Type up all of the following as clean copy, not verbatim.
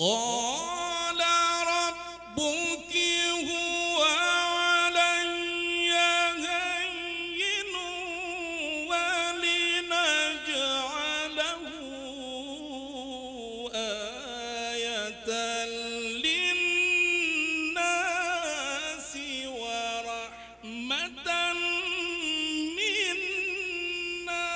قال ربك هو علي هين ولنجعله آية للناس ورحمة منا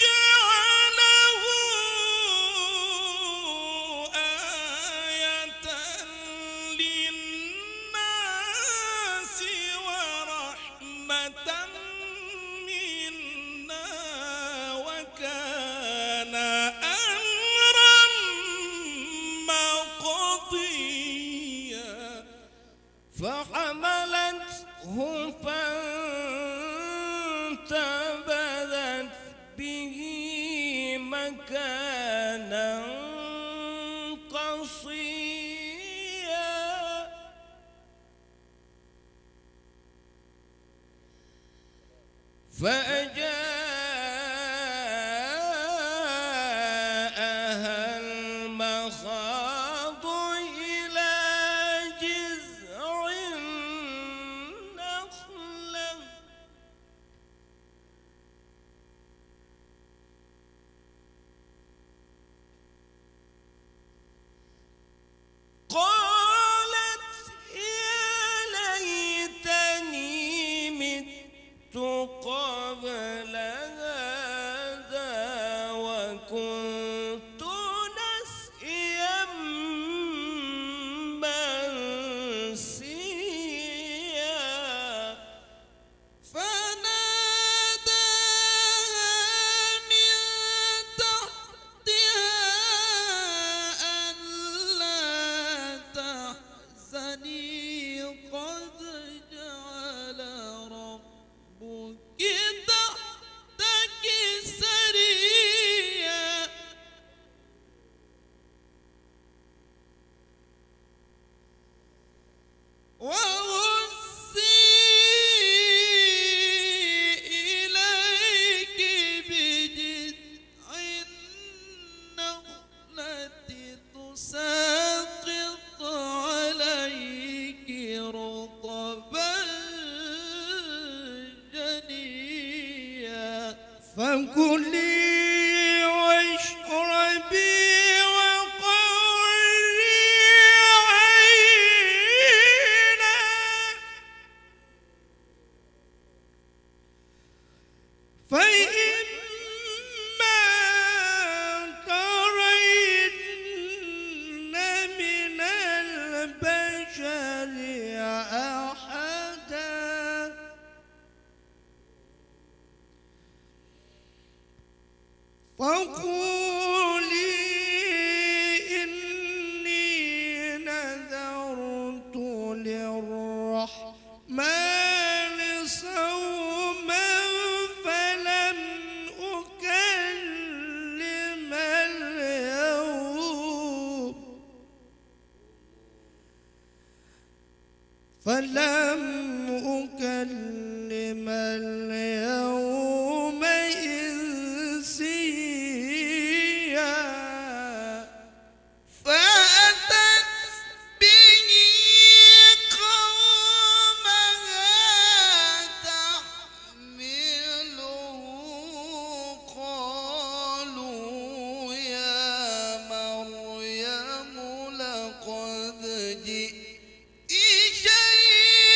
ولنجعله آية للناس ورحمة منا وكان أمرا مقضيا فحملته فانتبذت به مكانا قصيا فأجاءها المخاض إلى جذع النخلة قالت يا ليتني مت قبل هذا وكنت نسيا منسيا فناداها من تحتها ألا تحزني قد جعل ربك تحتك سريا وهزي إليك بجذع النخلة تساقط عليك رطبا جنيا فكلي واشربي وقري عينا فإما ترين من البشر أحدا فقولي إني نذرت للرحمن صوما فلن أكلم اليوم إنسيا فأتت به قومها تحمله قالوا يا مريم لقد جئت شيئا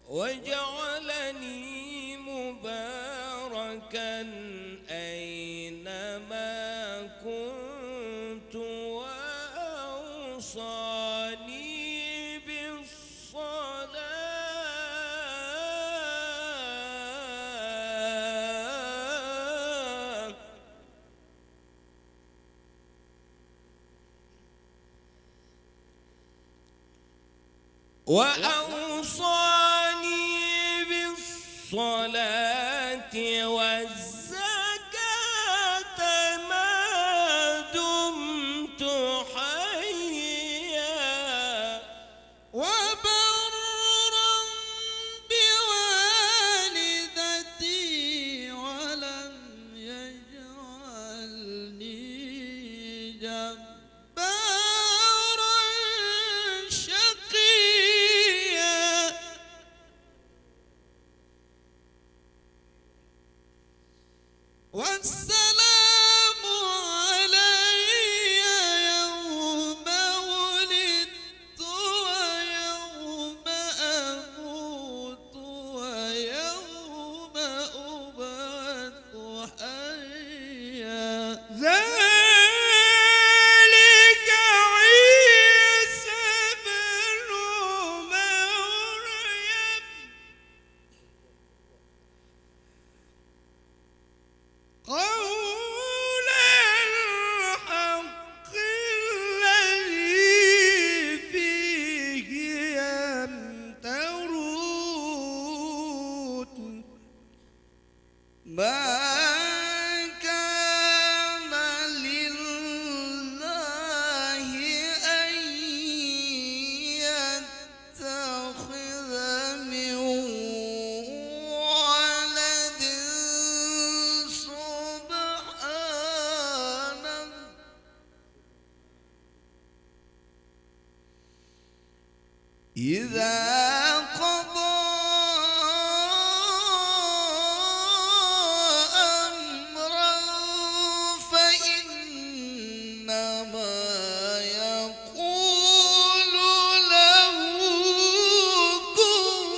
وجعلني مباركا أينما كنت وأوصاني بالصلاة وأوصاني بالصلاة والزكاة ما دمت حيا وبرا بوالدتي ولم يجعلني جبارا شقيا والسلام علي يوم ولدت ويوم أموت ويوم أبعث حيا ذلك عيسى بن مريم قول الحق الذي فيه يمترون ما كان لله أن يتخذ من ولد سبحانه إذا قضى أمرا فإنما يقول له كن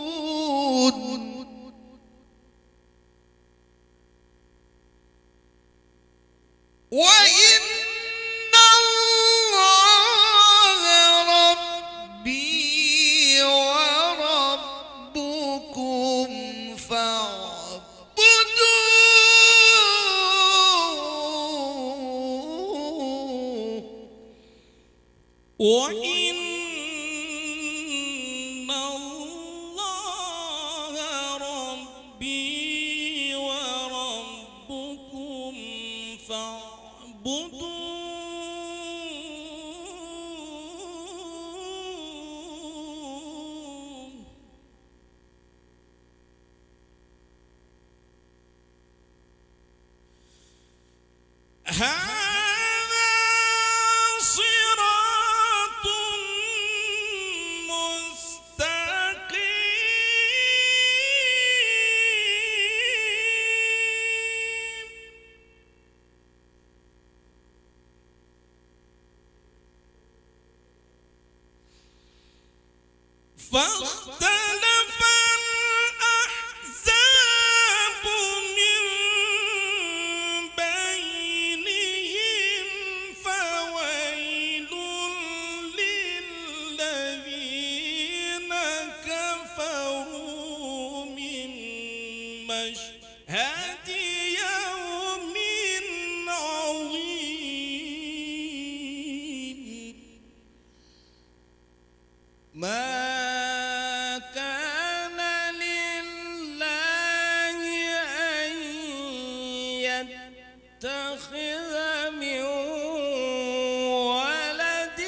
فيكون وإن الله ربي وربكم فاعبدوه وإن الله ربي وربكم فاعبدوه هذا صراط مستقيم فاختلف الأحزاب من بينهم فويل للذين كفروا من مشهد يوم عظيم ما كان لله أن يتخذ من ولد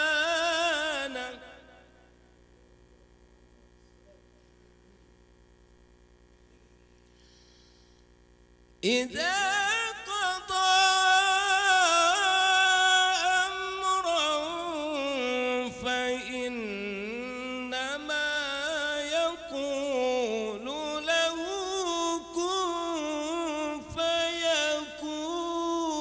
سبحانه إذا قضى أمرا فإنما يقول له كن فيكون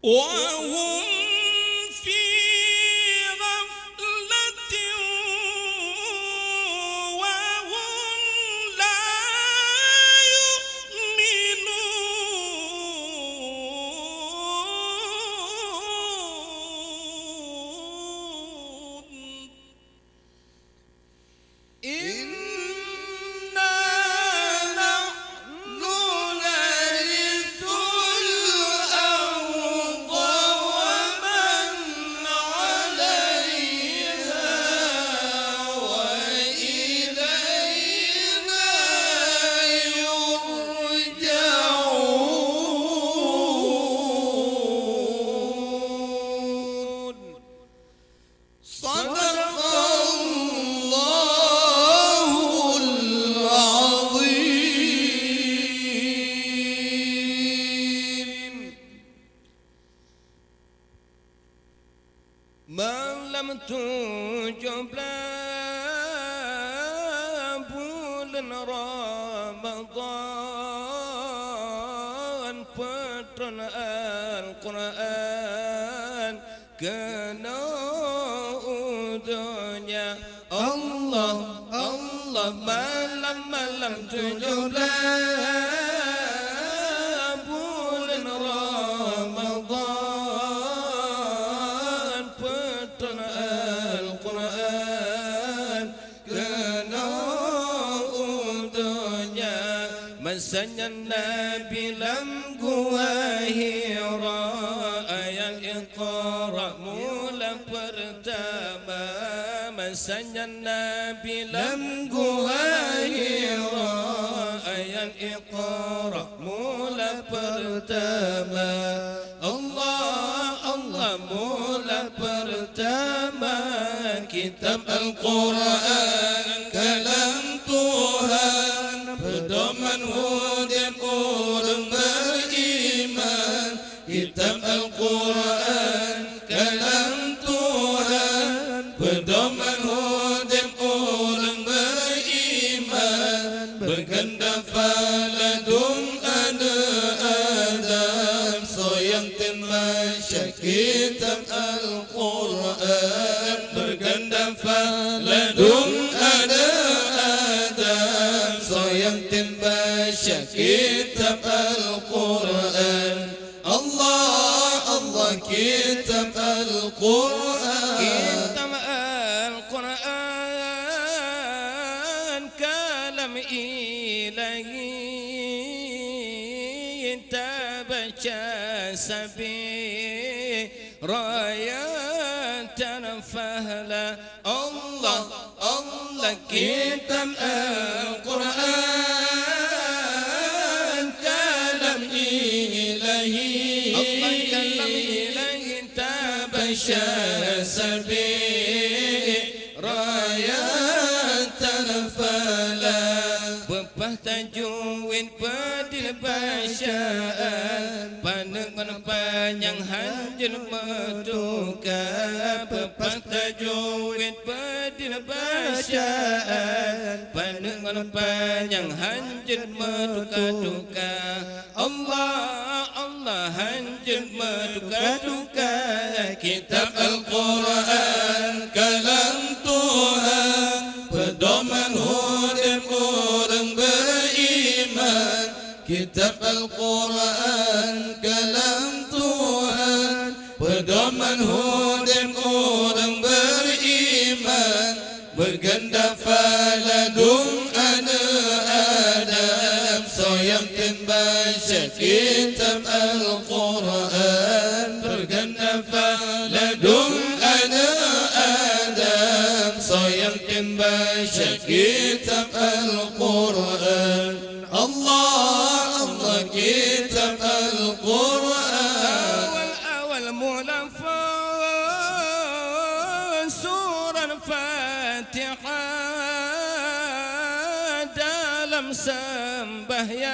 وهم في غفلة وهم لا يؤمنون إنا نحن نرث الأرض ومن عليها وإلينا يرجعون صدق الله العظيم ما لم تجب bulan Ramadan Patron Al-Quran Kena udahnya Allah Allah malam-malam 17 bulan Ramadan Patron Al-Quran Kena udahnya Masanya Nabi lam gua Hira ayat Iqra mula pertama Masanya Nabi lam gua Hira ayat Iqra mula pertama Allah Allah mula pertama kitab Al-Quran kalam Tuhan pedoman hudan orang beriman kitab Al-Quran kalam Tuhan pedoman hudan orang beriman berganda faladum ada Adam soyang temasya kitab Al-Quran berganda faladum ada Adam soyang temasya kitab Al-Quran Allah Allah kitab Al-Quran kitab Al-Quran kalam ilahi tabaca sabi rayatan fahla Allah Allah kitab Al-Quran kalam ilahi Allah kalam ilahi tabaca sabi rayatan fahla bepah tajwid padil basyaan panengan panjang hanjil meduka bepah tajwid padil basyaan panengan panjang hanjil meduka-duka Allah Allah hanjil meduka-duka kitab Al-Quran kalam Tuhan pedoman hudan orang beriman kitab Al-Quran kalam Tuhan pedoman hudan orang beriman berganda faladum ada Adam soyang baca kitab Al-Quran berganda faladum ada Adam soyang baca kitab Al-Quran Allah Allah kitab Al-Quran awal mula surah Al-Fatihah dalam sembahyang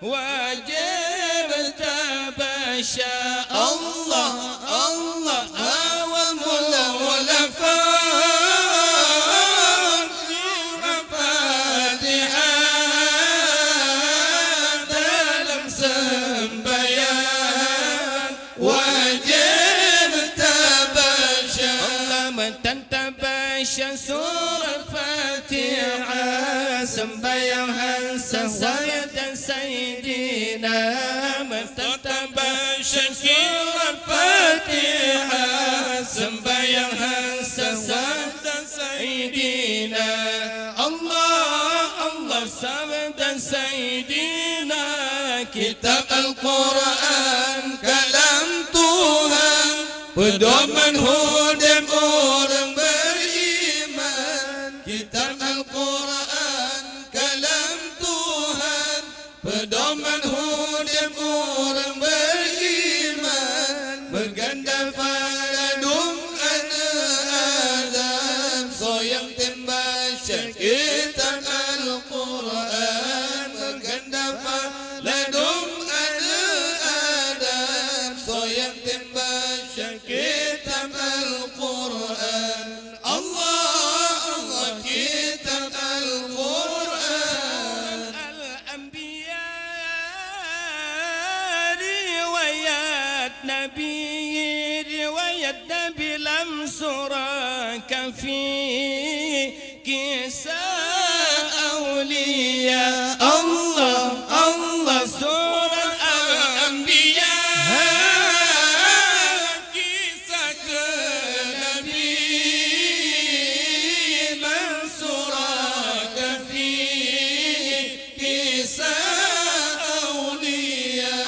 wajib tabasya Allah Allah awal mula baca surah Fatihah, sembahyang Hasan dan Sayyidina. Tetap baca surah Fatihah, sembahyang Hasan dan Sayyidina. Allah, Allah, sabda Sayyidina. Kitab Al-Quran, kalam Tuhan, pedoman hidup orang beriman. Kitab Al-Quran, kalam Tuhan, pedoman hidup orang beriman. Berganda pada dum ada Adam, soyang tembaca kitab Al-Quran. Berganda pada dum ada Adam, soyang tembaca kitab Al-Quran. Allah, Allah, kitab Al-Quran. Al-Anbiya, riwayat Nabi, riwayat Nabi lam surah kafi, kisah awliya. Allah, Allah, surah Al-Anbiya, kisah ke Nabi lam surah kafi, kisah awliya.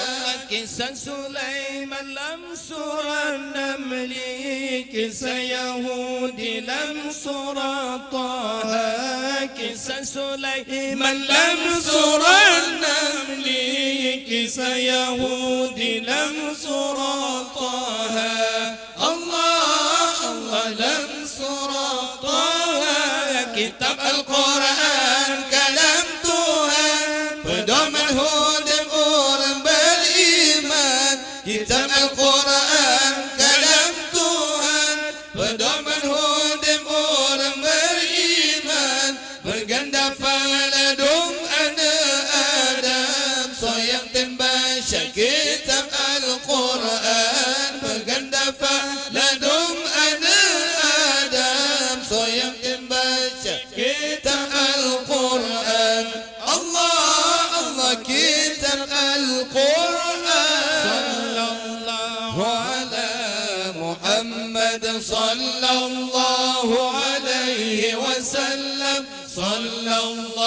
Kisah Sulaiman lam surah Namli, kisah Yahudi lam surah Taha. Kisah Sulaiman lam surah Namli, kisah Yahudi lam surah Taha. Allah, Allah, lam surah Taha. Kitab Al-Quran, kalam Tuhan, pedoman hidup orang beriman. Kitab Al-Quran, kalam Tuhan, pedoman hidup orang beriman. Berganda pada dum ada Adam, soyang tembaca kitab Al-Quran. Berganda pada dum ada Adam, soyang tembaca kitab Al-Quran. Allah, Allah, kitab Al-Quran. Sallallahu ala Muhammad, sallallahu alaihi wasallam. Sallallahu